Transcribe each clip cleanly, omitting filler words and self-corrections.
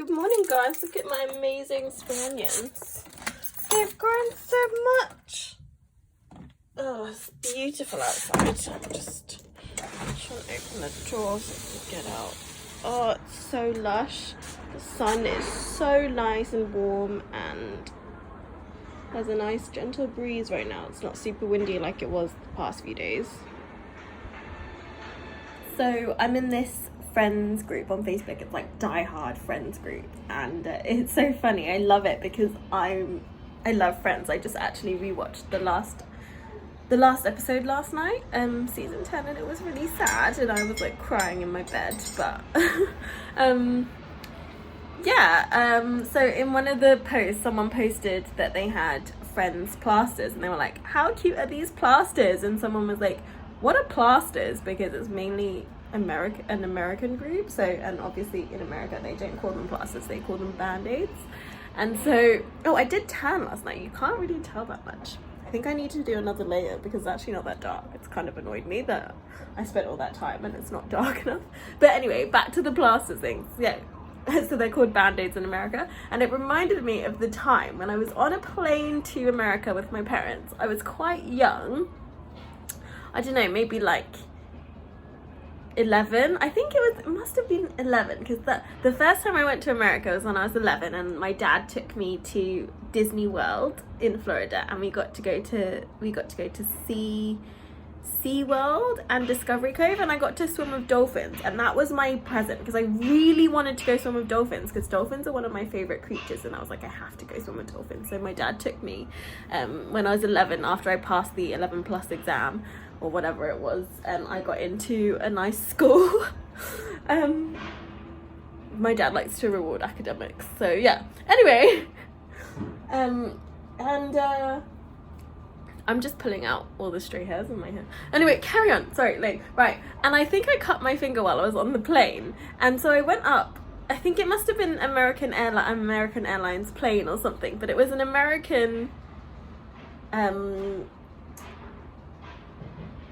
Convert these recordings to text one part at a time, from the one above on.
Good morning, guys. Look at my amazing spring onions. They've grown so much. Oh, it's beautiful outside. I'm just trying to open the drawer so I can get out. Oh, it's so lush. The sun is so nice and warm, and there's a nice gentle breeze right now. It's not super windy like it was the past few days. So I'm in this friends group on Facebook. It's like Die Hard friends group, and it's so funny. I love it because I love Friends. I just actually rewatched the last episode last night, season 10, and it was really sad, and I was like crying in my bed. But so in one of the posts, someone posted that they had Friends plasters, and they were like, how cute are these plasters? And someone was like, what are plasters? Because it's mainly an American group, so, and obviously in America they don't call them plasters, they call them band-aids. And so, I did tan last night. You can't really tell that much. I think I need to do another layer because it's actually not that dark. It's kind of annoyed me that I spent all that time and it's not dark enough. But anyway, back to the plaster things. Yeah, so they're called band-aids in America, and it reminded me of the time when I was on a plane to America with my parents. I was quite young. I don't know, maybe like 11. I think it must have been 11, because the first time I went to America was when I was 11, and my dad took me to Disney World in Florida, and we got to go to Sea World and Discovery Cove, and I got to swim with dolphins, and that was my present, because I really wanted to go swim with dolphins, because dolphins are one of my favorite creatures, and I was like, I have to go swim with dolphins. So my dad took me when I was 11, after I passed the 11 plus exam or whatever it was, and I got into a nice school. My dad likes to reward academics, so yeah. Anyway, I'm just pulling out all the stray hairs in my hair. Anyway, carry on. Sorry, right. And I think I cut my finger while I was on the plane, and so I went up. I think it must have been American Airlines plane or something, but it was an American,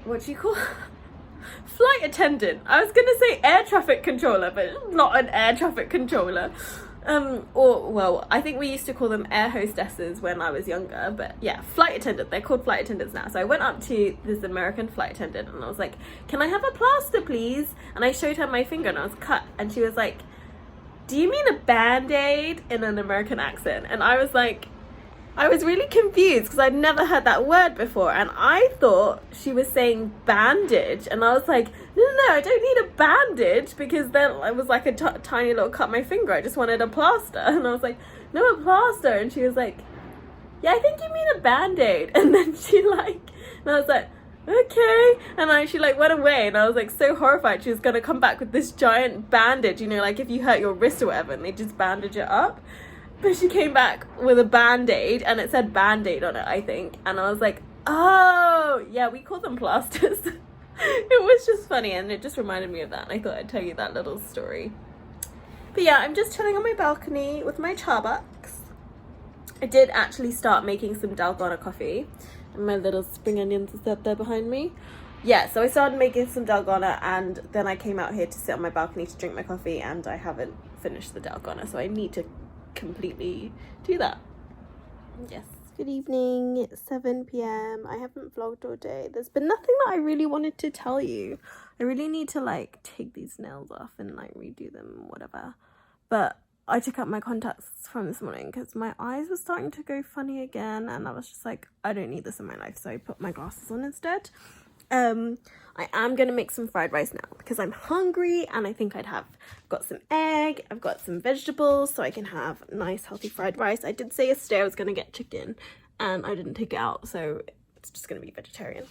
what do you call flight attendant. I was gonna say air traffic controller, but it's not an air traffic controller. I think we used to call them air hostesses when I was younger, but yeah, flight attendant. They're called flight attendants now. So I went up to this American flight attendant and I was like, can I have a plaster, please? And I showed her my finger and I was cut, and she was like, do you mean a band-aid, in an American accent? And I was like, I was really confused because I'd never heard that word before, and I thought she was saying bandage, and I was like, no, I don't need a bandage, because then it was like a tiny little cut my finger. I just wanted a plaster. And I was like, no, a plaster. And she was like, yeah, I think you mean a band-aid. And then and I was like, okay. And then she went away, and I was like so horrified she was gonna come back with this giant bandage, like if you hurt your wrist or whatever, and they just bandage it up. But she came back with a band-aid, and it said band-aid on it, I think. And I was like, oh, yeah, we call them plasters. It was just funny, and it just reminded me of that. And I thought I'd tell you that little story. But yeah, I'm just chilling on my balcony with my Starbucks. I did actually start making some dalgona coffee, and my little spring onions is up there behind me. Yeah, so I started making some dalgona, and then I came out here to sit on my balcony to drink my coffee, and I haven't finished the dalgona, so I need to completely do that. Yes, good evening. It's 7 p.m. I haven't vlogged all day. There's been nothing that I really wanted to tell you. I really need to take these nails off and redo them, whatever. But I took out my contacts from this morning because my eyes were starting to go funny again, and I was just like, I don't need this in my life, so I put my glasses on instead. I am going to make some fried rice now because I'm hungry, and I think I've got some egg, I've got some vegetables, so I can have nice healthy fried rice. I did say yesterday I was going to get chicken, and I didn't take it out, so it's just going to be vegetarian.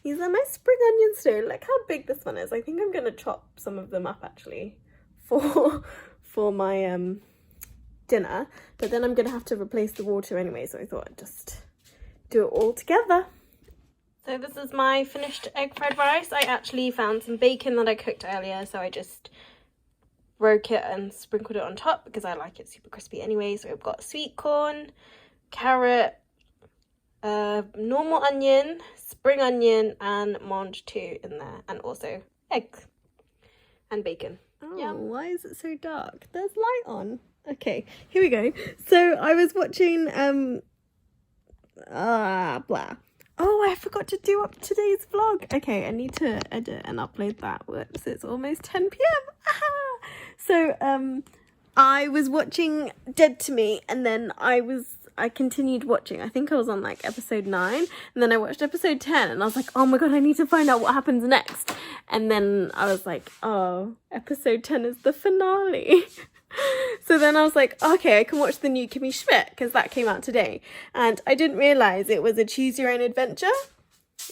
These are my spring onions too. Look how big this one is. I think I'm going to chop some of them up actually for my dinner, but then I'm going to have to replace the water anyway, so I thought I'd just do it all together. So this is my finished egg fried rice. I actually found some bacon that I cooked earlier, so I just broke it and sprinkled it on top because I like it super crispy anyway. So we've got sweet corn, carrot, normal onion, spring onion, and mange too in there, and also eggs and bacon. Oh, yeah. Why is it so dark? There's light on. Okay, here we go. So I was watching blah. Oh, I forgot to do up today's vlog. Okay, I need to edit and upload that. Whoops, it's almost 10 p.m. So I was watching Dead to Me, and then I continued watching. I think I was on like episode 9, and then I watched episode 10, and I was like, oh my god, I need to find out what happens next. And then I was like, oh, episode 10 is the finale. So then I was like, okay, I can watch the new Kimmy Schmidt, because that came out today. And I didn't realise it was a choose your own adventure,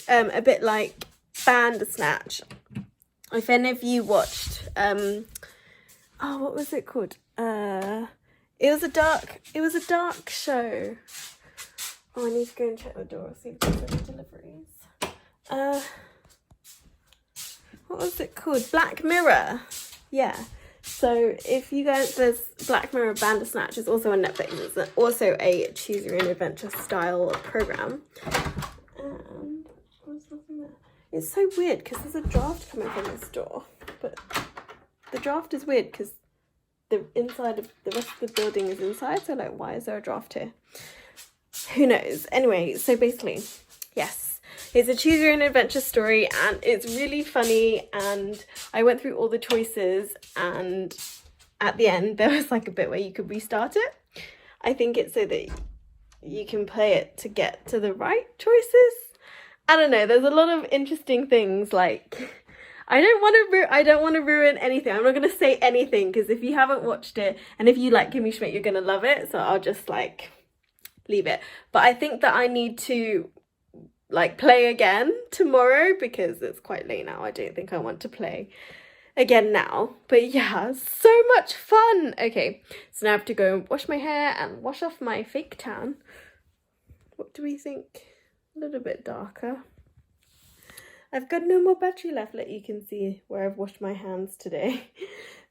a bit like Bandersnatch. If any of you watched, what was it called? It was a dark show. Oh, I need to go and check the door, see if there's any deliveries. What was it called? Black Mirror. Yeah. So if you guys, there's Black Mirror Bandersnatch is also on Netflix. It's also a choose your own adventure style program. And there's nothing there. It's so weird because there's a draft coming from this door, but the draft is weird because the inside of the rest of the building is inside. So like, why is there a draft here? Who knows? Anyway, so basically, yes. It's a choose your own adventure story, and it's really funny, and I went through all the choices, and at the end there was like a bit where you could restart it. I think it's so that you can play it to get to the right choices. I don't know, there's a lot of interesting things. Like, I don't want to ruin anything. I'm not going to say anything, because if you haven't watched it, and if you like Kimmy Schmidt, you're going to love it, so I'll just like leave it. But I think that I need to like play again tomorrow, because it's quite late now. I don't think I want to play again now, but yeah, so much fun. Okay, so now I have to go and wash my hair and wash off my fake tan. What do we think? A little bit darker. I've got no more battery left, like you can see where I've washed my hands today.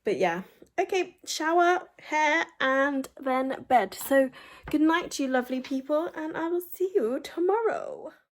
But yeah, okay, shower, hair, and then bed. So good night to you lovely people, and I will see you tomorrow.